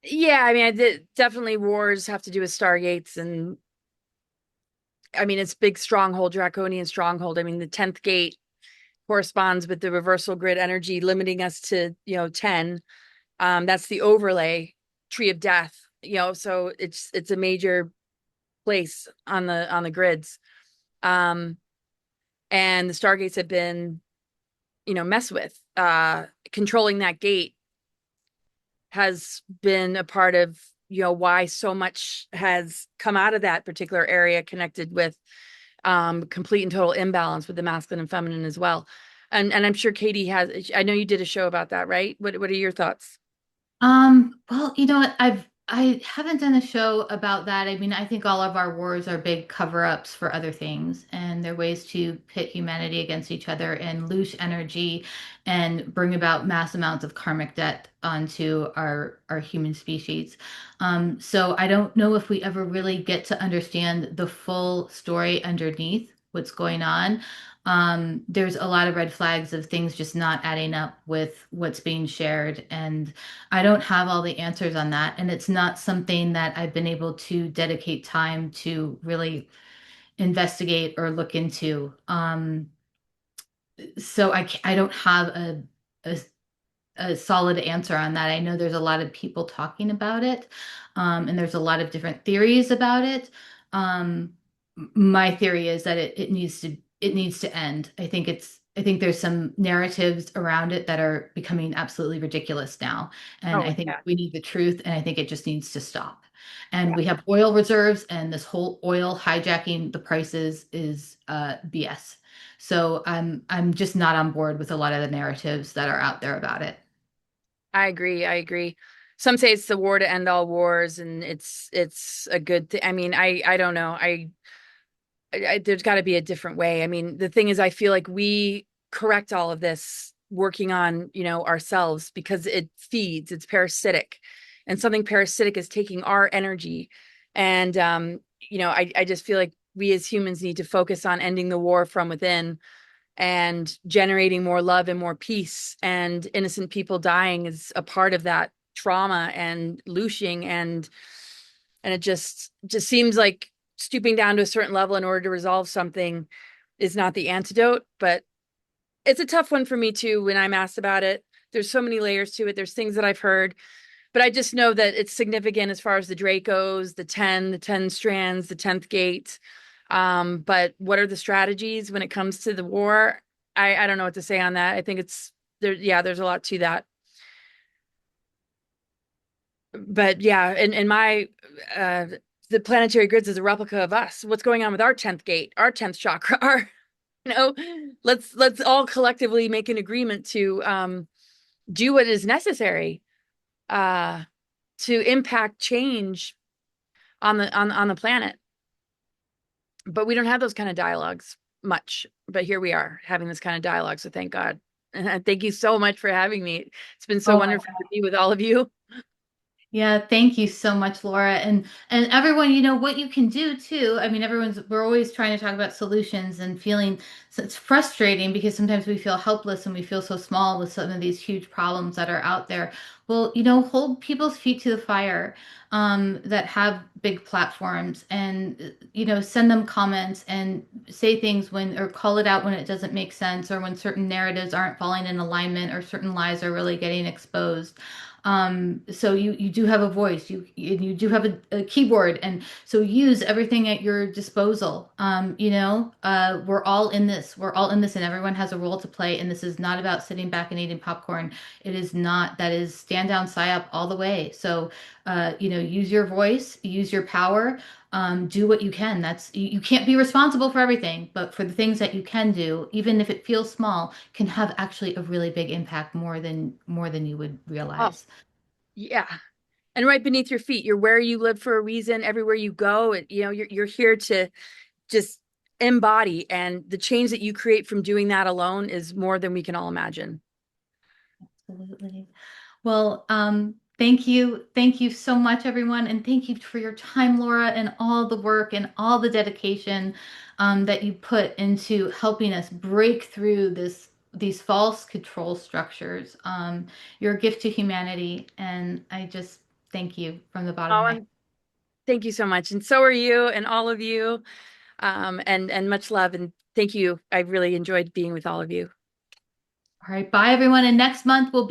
Yeah, I mean, definitely wars have to do with stargates, and I mean, it's big stronghold, draconian stronghold. I mean, the 10th gate corresponds with the reversal grid energy, limiting us to 10. That's the overlay tree of death. So it's a major place on the grids. And the stargates have been messed with. Controlling that gate has been a part of why so much has come out of that particular area, connected with complete and total imbalance with the masculine and feminine as well. And I'm sure Katie I know you did a show about that, right? What are your thoughts? Well, you know what? I haven't done a show about that. I mean, I think all of our wars are big cover-ups for other things, and they're ways to pit humanity against each other and loose energy and bring about mass amounts of karmic debt onto our human species. So I don't know if we ever really get to understand the full story underneath what's going on. There's a lot of red flags of things just not adding up with what's being shared, and I don't have all the answers on that, and it's not something that I've been able to dedicate time to really investigate or look into. So I don't have a a solid answer on that. I know there's a lot of people talking about it, and there's a lot of different theories about it. My theory is that it needs to end. I think there's some narratives around it that are becoming absolutely ridiculous now, and Oh, I think yeah. we need the truth, and I think it just needs to stop. And Yeah. we have oil reserves, and this whole oil hijacking the prices is BS. So I'm just not on board with a lot of the narratives that are out there about it. I agree. I agree. Some say it's the war to end all wars, and it's a good thing. I mean, I don't know. There's got to be a different way. I mean, the thing is, I feel like we correct all of this working on, ourselves because it feeds, it's parasitic, and something parasitic is taking our energy. And I just feel like we as humans need to focus on ending the war from within and generating more love and more peace. And innocent people dying is a part of that trauma and looshing, and it just seems like stooping down to a certain level in order to resolve something is not the antidote. But it's a tough one for me too when I'm asked about it. There's so many layers to it. There's things that I've heard, but I just know that it's significant as far as the Dracos, the 10 strands, the 10th gate. But what are the strategies when it comes to the war? I don't know what to say on that. I think it's there. Yeah, there's a lot to that. But yeah, in my uh the planetary grids is a replica of us. What's going on with our 10th gate, our 10th chakra, our you know, let's all collectively make an agreement to do what is necessary uh to impact change on the planet. But we don't have those kind of dialogues much. But here we are having this kind of dialogue. So thank God. And thank you so much for having me. It's been so Oh my wonderful to be with all of you. Yeah, thank you so much, Laura. And everyone, you know what you can do too. I mean, we're always trying to talk about solutions and feeling so it's frustrating because sometimes we feel helpless and we feel so small with some of these huge problems that are out there. Well, hold people's feet to the fire that have big platforms and send them comments and say things when or call it out when it doesn't make sense or when certain narratives aren't falling in alignment or certain lies are really getting exposed. So you do have a voice, you do have a keyboard, and so use everything at your disposal. We're all in this. We're all in this, and everyone has a role to play. And this is not about sitting back and eating popcorn. It is not. That is stand down psyop all the way. So, use your voice, use your power. Do what you can. You can't be responsible for everything, but for the things that you can do, even if it feels small, can have actually a really big impact more than you would Oh, realize. yeah. And right beneath your feet, you're where you live for a reason. Everywhere you go, you're here to just embody, and the change that you create from doing that alone is more than we can all imagine. Absolutely. Well, thank you. Thank you so much, everyone. And thank you for your time, Laura, and all the work and all the dedication that you put into helping us break through these false control structures. You're a gift to humanity, and I just thank you from the bottom of Oh, my heart. and thank you so much. And so are you and all of you. And much love. And thank you. I really enjoyed being with all of you. All right, bye everyone. And next month we'll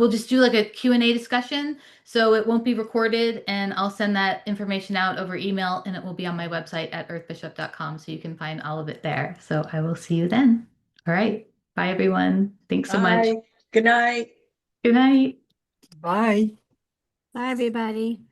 just do like a Q&A discussion. So it won't be recorded and I'll send that information out over email and it will be on my website at earthbishop.com so you can find all of it there. So I will see you then. All right. Bye everyone. Thanks so much. Bye. Good night. Good night. Bye. Bye, everybody.